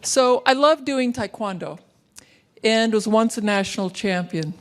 So I love doing taekwondo and was once a national champion.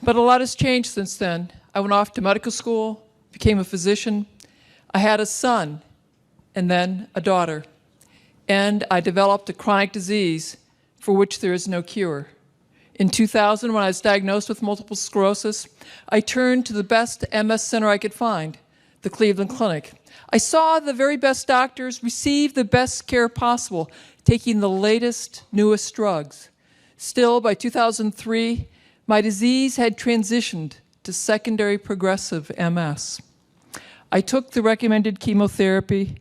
But a lot has changed since then. I went off to medical school, became a physician. I had a son and then a daughter. And I developed a chronic disease for which there is no cure. In 2000, when I was diagnosed with multiple sclerosis, I turned to the best MS center I could find, the Cleveland Clinic. I saw the very best doctors receive the best care possible, taking the latest, newest drugs. Still, by 2003, my disease had transitioned to secondary progressive MS. I took the recommended chemotherapy.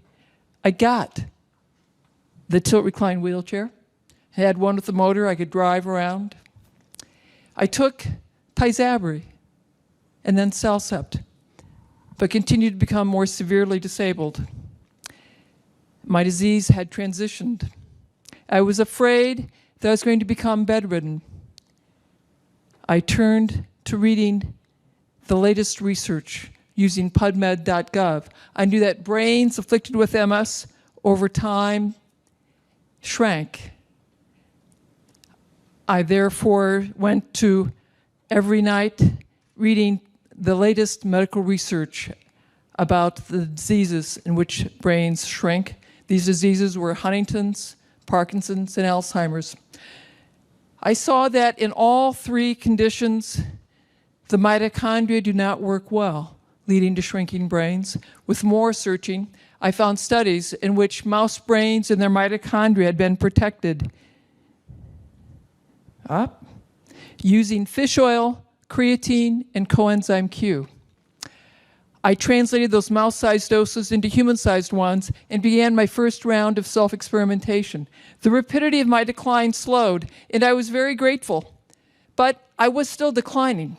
I got the tilt-recline wheelchair. I had one with a motor I could drive around. I took Tysabri and then Celcept, but continued to become more severely disabled. My disease had transitioned. I was afraid that I was going to become bedridden. I turned to reading the latest research using PubMed.gov. I knew that brains afflicted with MS over time shrank. I therefore went to every night reading the latest medical research about the diseases in which brains shrink. These diseases were Huntington's, Parkinson's, and Alzheimer's. I saw that in all three conditions, the mitochondria do not work well, leading to shrinking brains. With more searching, I found studies in which mouse brains and their mitochondria had been protected using fish oil, creatine, and coenzyme Q. I translated those mouse-sized doses into human-sized ones and began my first round of self-experimentation. The rapidity of my decline slowed, and I was very grateful, but I was still declining.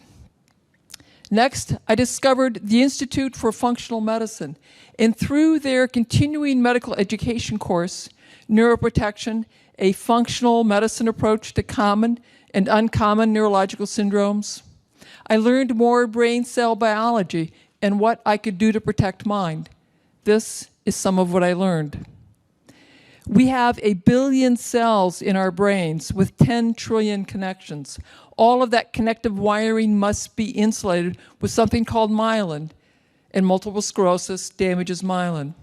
Next, I discovered the Institute for Functional Medicine, and through their continuing medical education course, Neuroprotection, a functional medicine approach to common and uncommon neurological syndromes, I learned more brain cell biology and what I could do to protect mind. This is some of what I learned. We have 1 billion cells in our brains with 10 trillion connections. All of that connective wiring must be insulated with something called myelin, and multiple sclerosis damages myelin.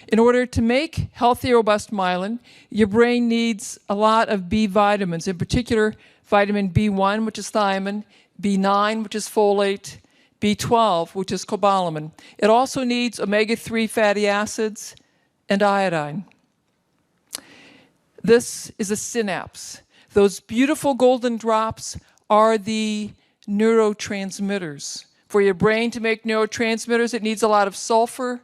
In order to make healthy, robust myelin, your brain needs a lot of B vitamins, in particular vitamin B1, which is thiamine, B9, which is folate, B12, which is cobalamin. It also needs omega-3 fatty acids and iodine. This is a synapse. Those beautiful golden drops are the neurotransmitters. For your brain to make neurotransmitters, it needs a lot of sulfur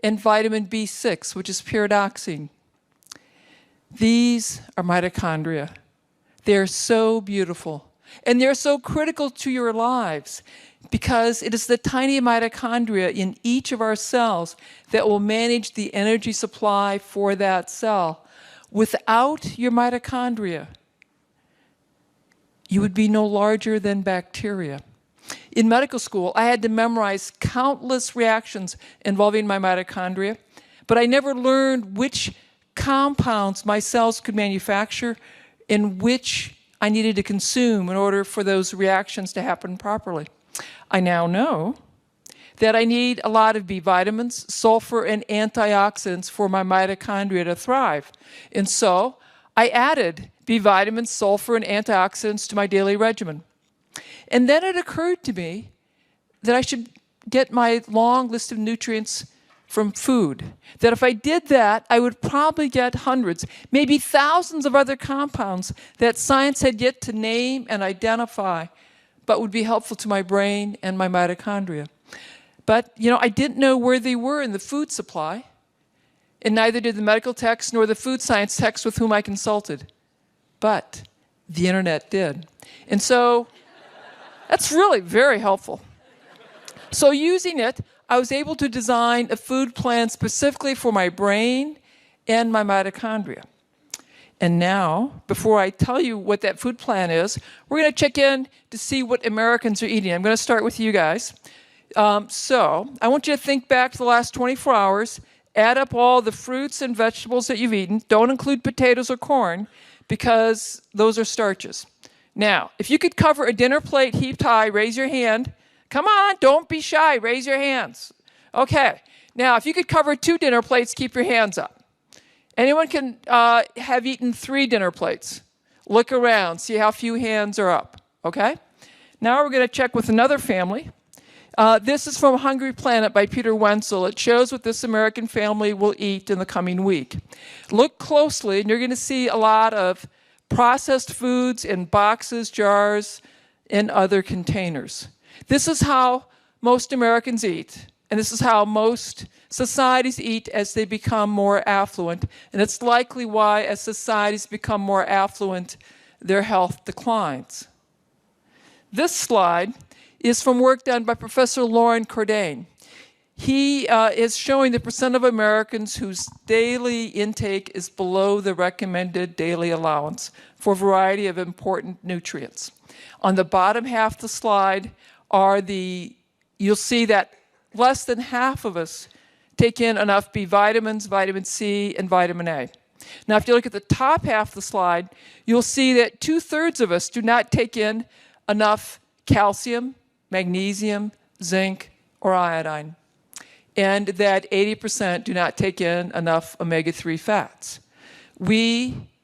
and vitamin B6, which is pyridoxine. These are mitochondria. They're so beautiful. And they're so critical to your lives because it is the tiny mitochondria in each of our cells that will manage the energy supply for that cell. Without your mitochondria, you would be no larger than bacteria. In medical school, I had to memorize countless reactions involving my mitochondria, but I never learned which compounds my cells could manufacture and which I needed to consume in order for those reactions to happen properly. I now know that I need a lot of B vitamins, sulfur, and antioxidants for my mitochondria to thrive. And so I added B vitamins, sulfur, and antioxidants to my daily regimen. And then it occurred to me that I should get my long list of nutrients from food. That if I did that, I would probably get hundreds, maybe thousands of other compounds that science had yet to name and identify, but would be helpful to my brain and my mitochondria. But, I didn't know where they were in the food supply, and neither did the medical techs nor the food science techs with whom I consulted. But the internet did. And so that's really very helpful. So using it, I was able to design a food plan specifically for my brain and my mitochondria. And now, before I tell you what that food plan is, we're going to check in to see what Americans are eating. I'm going to start with you guys. So I want you to think back to the last 24 hours Add up all the fruits and vegetables that you've eaten. Don't include potatoes or corn because those are starches. Now, if you could cover a dinner plate heaped high, raise your hand. Come on, don't be shy. Raise your hands. Okay. Now, if you could cover 2 dinner plates, keep your hands up. Anyone can have eaten 3 dinner plates. Look around. See how few hands are up. Okay? Now we're going to check with another family. This is from Hungry Planet by Peter Wenzel. It shows what this American family will eat in the coming week. Look closely, and you're going to see a lot of processed foods in boxes, jars, and other containers. This is how most Americans eat, and this is how most societies eat as they become more affluent. And it's likely why, as societies become more affluent, their health declines. This slide is from work done by Professor Lauren Cordain. He is showing the percent of Americans whose daily intake is below the recommended daily allowance for a variety of important nutrients. On the bottom half of the slide are you'll see that less than half of us take in enough B vitamins, vitamin C, and vitamin A. Now, if you look at the top half of the slide, you'll see that 2/3 of us do not take in enough calcium, magnesium, zinc, or iodine, and that 80% do not take in enough omega-3 fats.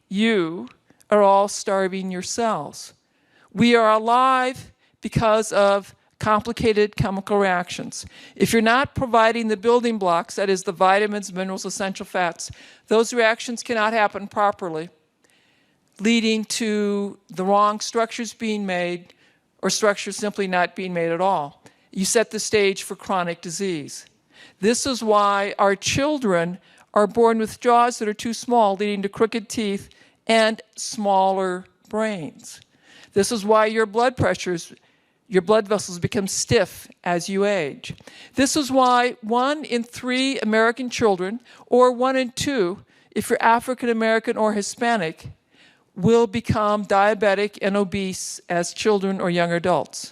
You are all starving yourselves. We are alive because of complicated chemical reactions. If you're not providing the building blocks, that is the vitamins, minerals, essential fats, those reactions cannot happen properly, leading to the wrong structures being made or structures simply not being made at all. You set the stage for chronic disease. This is why our children are born with jaws that are too small, leading to crooked teeth and smaller brains. This is why your blood vessels become stiff as you age. This is why 1 in 3 American children, or 1 in 2 if you're African American or Hispanic, will become diabetic and obese as children or young adults.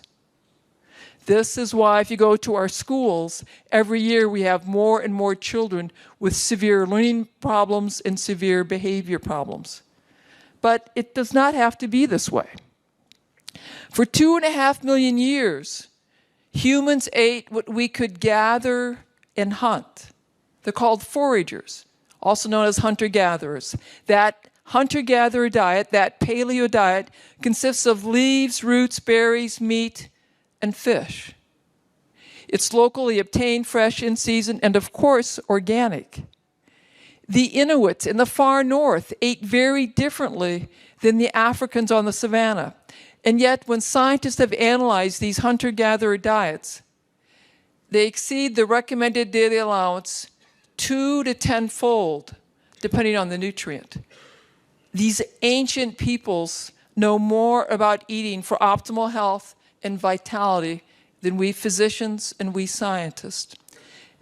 This is why if you go to our schools, every year we have more and more children with severe learning problems and severe behavior problems. But it does not have to be this way. For 2.5 million years, humans ate what we could gather and hunt. They're called foragers, also known as hunter-gatherers. That hunter-gatherer diet, that paleo diet, consists of leaves, roots, berries, meat, and fish. It's locally obtained, fresh, in season, and of course, organic. The Inuits in the far north ate very differently than the Africans on the savannah. And yet, when scientists have analyzed these hunter-gatherer diets, they exceed the recommended daily allowance 2 to 10-fold, depending on the nutrient. These ancient peoples know more about eating for optimal health and vitality than we physicians and we scientists.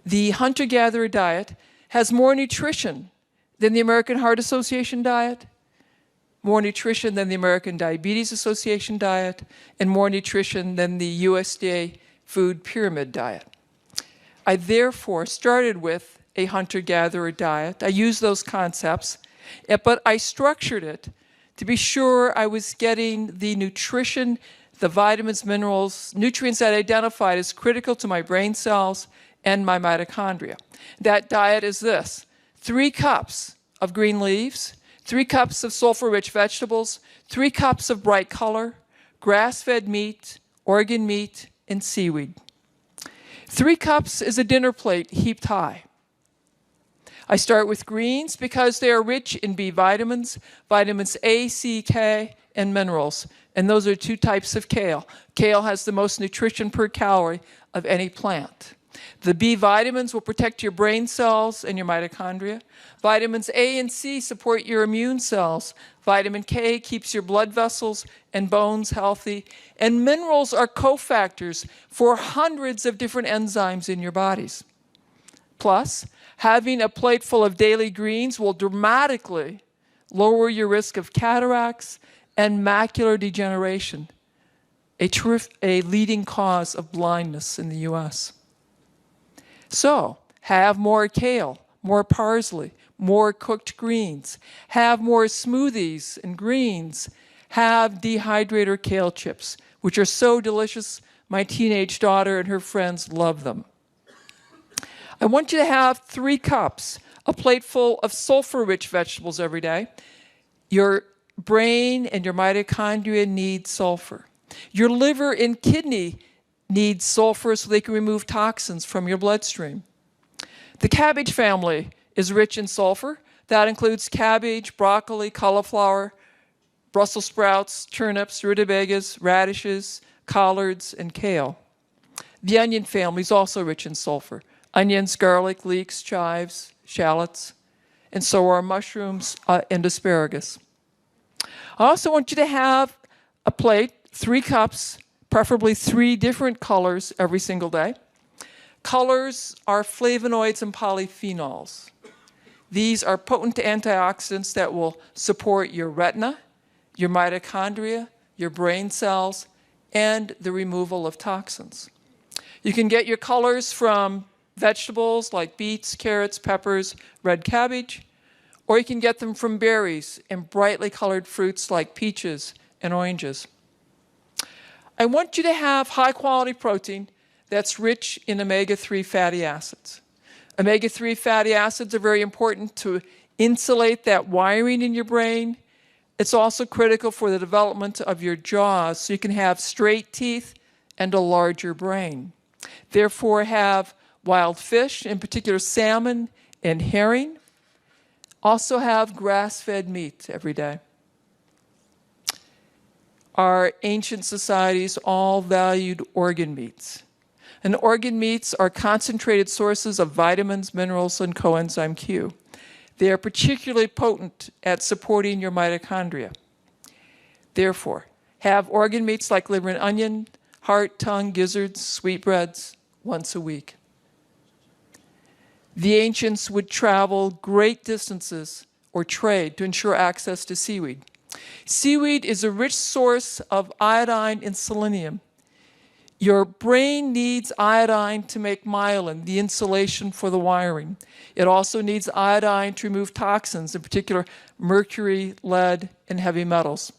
The hunter-gatherer diet has more nutrition than the American Heart Association diet, more nutrition than the American Diabetes Association diet, and more nutrition than the USDA Food Pyramid diet. I therefore started with a hunter-gatherer diet. I used those concepts, but I structured it to be sure I was getting the nutrition, the vitamins, minerals, nutrients that I identified as critical to my brain cells and my mitochondria. That diet is this: 3 cups of green leaves, 3 cups of sulfur-rich vegetables, 3 cups of bright color, grass-fed meat, organ meat, and seaweed. 3 cups is a dinner plate heaped high. I start with greens because they are rich in B vitamins, vitamins A, C, K, and minerals. And those are 2 types of kale. Kale has the most nutrition per calorie of any plant. The B vitamins will protect your brain cells and your mitochondria. Vitamins A and C support your immune cells. Vitamin K keeps your blood vessels and bones healthy. And minerals are cofactors for hundreds of different enzymes in your bodies. Plus, having a plate full of daily greens will dramatically lower your risk of cataracts and macular degeneration, a leading cause of blindness in the U.S. So, have more kale, more parsley, more cooked greens, have more smoothies and greens, have dehydrated kale chips, which are so delicious. My teenage daughter and her friends love them. I want you to have 3 cups, a plate full of sulfur-rich vegetables every day. Your brain and your mitochondria need sulfur. Your liver and kidney need sulfur so they can remove toxins from your bloodstream. The cabbage family is rich in sulfur. That includes cabbage, broccoli, cauliflower, Brussels sprouts, turnips, rutabagas, radishes, collards, and kale. The onion family is also rich in sulfur. Onions, garlic, leeks, chives, shallots, and so are mushrooms and asparagus. I also want you to have a plate, 3 cups, preferably 3 different colors every single day. Colors are flavonoids and polyphenols. These are potent antioxidants that will support your retina, your mitochondria, your brain cells, and the removal of toxins. You can get your colors from vegetables like beets, carrots, peppers, red cabbage, or you can get them from berries and brightly colored fruits like peaches and oranges. I want you to have high-quality protein that's rich in omega-3 fatty acids. Omega-3 fatty acids are very important to insulate that wiring in your brain. It's also critical for the development of your jaws so you can have straight teeth and a larger brain. Therefore, have wild fish, in particular salmon and herring. Also have grass-fed meat every day. Our ancient societies all valued organ meats. And organ meats are concentrated sources of vitamins, minerals, and coenzyme Q. They are particularly potent at supporting your mitochondria. Therefore, have organ meats like liver and onion, heart, tongue, gizzards, sweetbreads once a week. The ancients would travel great distances or trade to ensure access to seaweed. Seaweed is a rich source of iodine and selenium. Your brain needs iodine to make myelin, the insulation for the wiring. It also needs iodine to remove toxins, in particular mercury, lead, and heavy metals.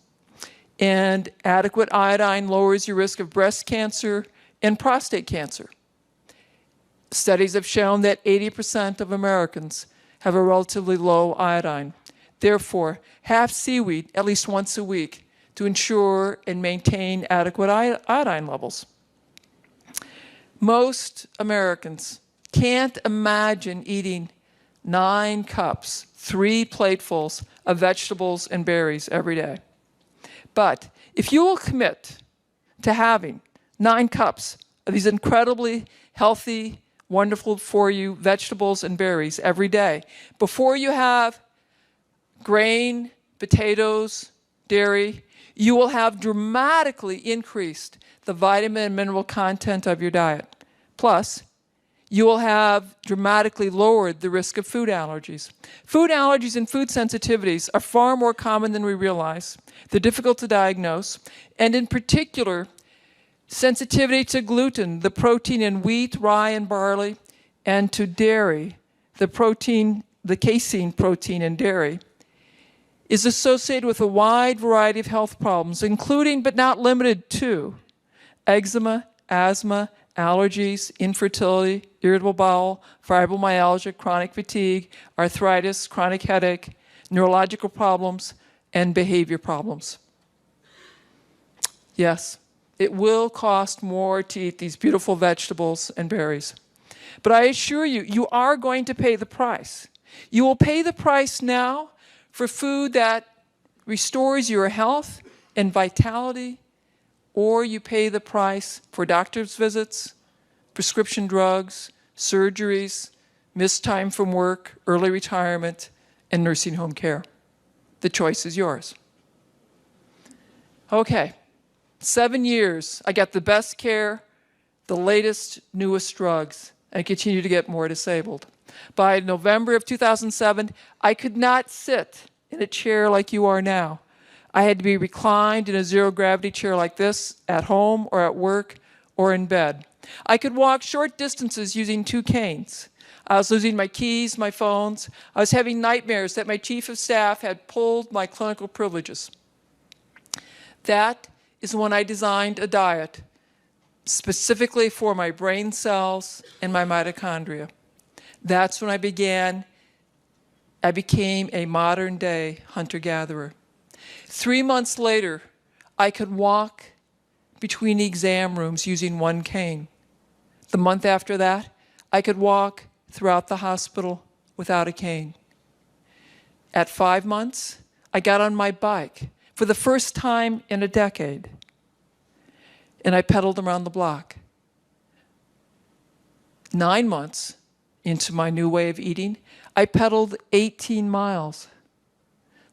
And adequate iodine lowers your risk of breast cancer and prostate cancer. Studies have shown that 80% of Americans have a relatively low iodine. Therefore, have seaweed at least once a week to ensure and maintain adequate iodine levels. Most Americans can't imagine eating 9 cups, 3 platefuls of vegetables and berries every day. But if you will commit to having 9 cups of these incredibly healthy, wonderful for you vegetables and berries every day, before you have grain, potatoes, dairy, you will have dramatically increased the vitamin and mineral content of your diet. Plus, you will have dramatically lowered the risk of food allergies. Food allergies and food sensitivities are far more common than we realize. They're difficult to diagnose, and in particular, sensitivity to gluten, the protein in wheat, rye, and barley, and to dairy, the casein protein in dairy, is associated with a wide variety of health problems, including but not limited to eczema, asthma, allergies, infertility, irritable bowel, fibromyalgia, chronic fatigue, arthritis, chronic headache, neurological problems, and behavior problems. Yes, it will cost more to eat these beautiful vegetables and berries. But I assure you, you are going to pay the price. You will pay the price now for food that restores your health and vitality, or you pay the price for doctor's visits, prescription drugs, surgeries, missed time from work, early retirement, and nursing home care. The choice is yours. Okay, 7 years, I got the best care, the latest, newest drugs, and continue to get more disabled. By November of 2007, I could not sit in a chair like you are now. I had to be reclined in a zero-gravity chair like this at home or at work or in bed. I could walk short distances using 2 canes. I was losing my keys, my phones. I was having nightmares that my chief of staff had pulled my clinical privileges. That is when I designed a diet specifically for my brain cells and my mitochondria. That's when I became a modern-day hunter-gatherer. 3 months later, I could walk between exam rooms using one cane. The month after that, I could walk throughout the hospital without a cane. At 5 months, I got on my bike for the first time in a decade, and I pedaled around the block. 9 months into my new way of eating, I pedaled 18 miles.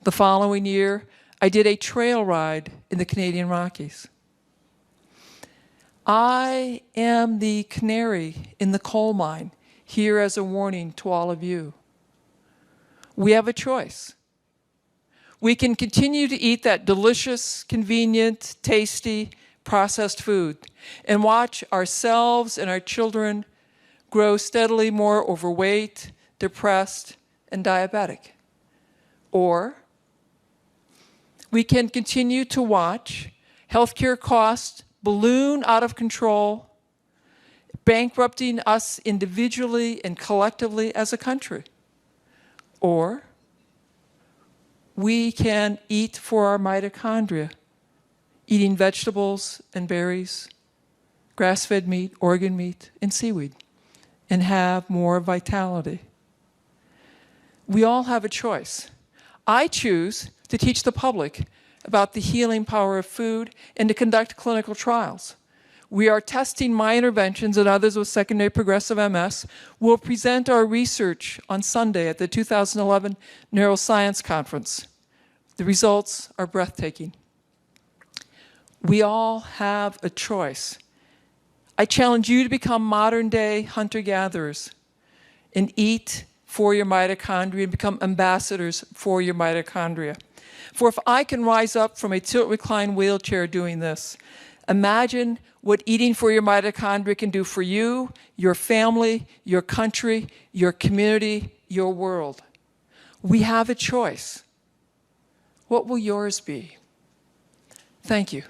The following year, I did a trail ride in the Canadian Rockies. I am the canary in the coal mine, here as a warning to all of you. We have a choice. We can continue to eat that delicious, convenient, tasty, processed food and watch ourselves and our children grow steadily more overweight, depressed, and diabetic. Or we can continue to watch healthcare costs balloon out of control, bankrupting us individually and collectively as a country. Or we can eat for our mitochondria, eating vegetables and berries, grass-fed meat, organ meat, and seaweed, and have more vitality. We all have a choice. I choose to teach the public about the healing power of food and to conduct clinical trials. We are testing my interventions and others with secondary progressive MS. We'll present our research on Sunday at the 2011 Neuroscience Conference. The results are breathtaking. We all have a choice. I challenge you to become modern-day hunter-gatherers and eat for your mitochondria and become ambassadors for your mitochondria. For if I can rise up from a tilt-recline wheelchair doing this, imagine what eating for your mitochondria can do for you, your family, your country, your community, your world. We have a choice. What will yours be? Thank you.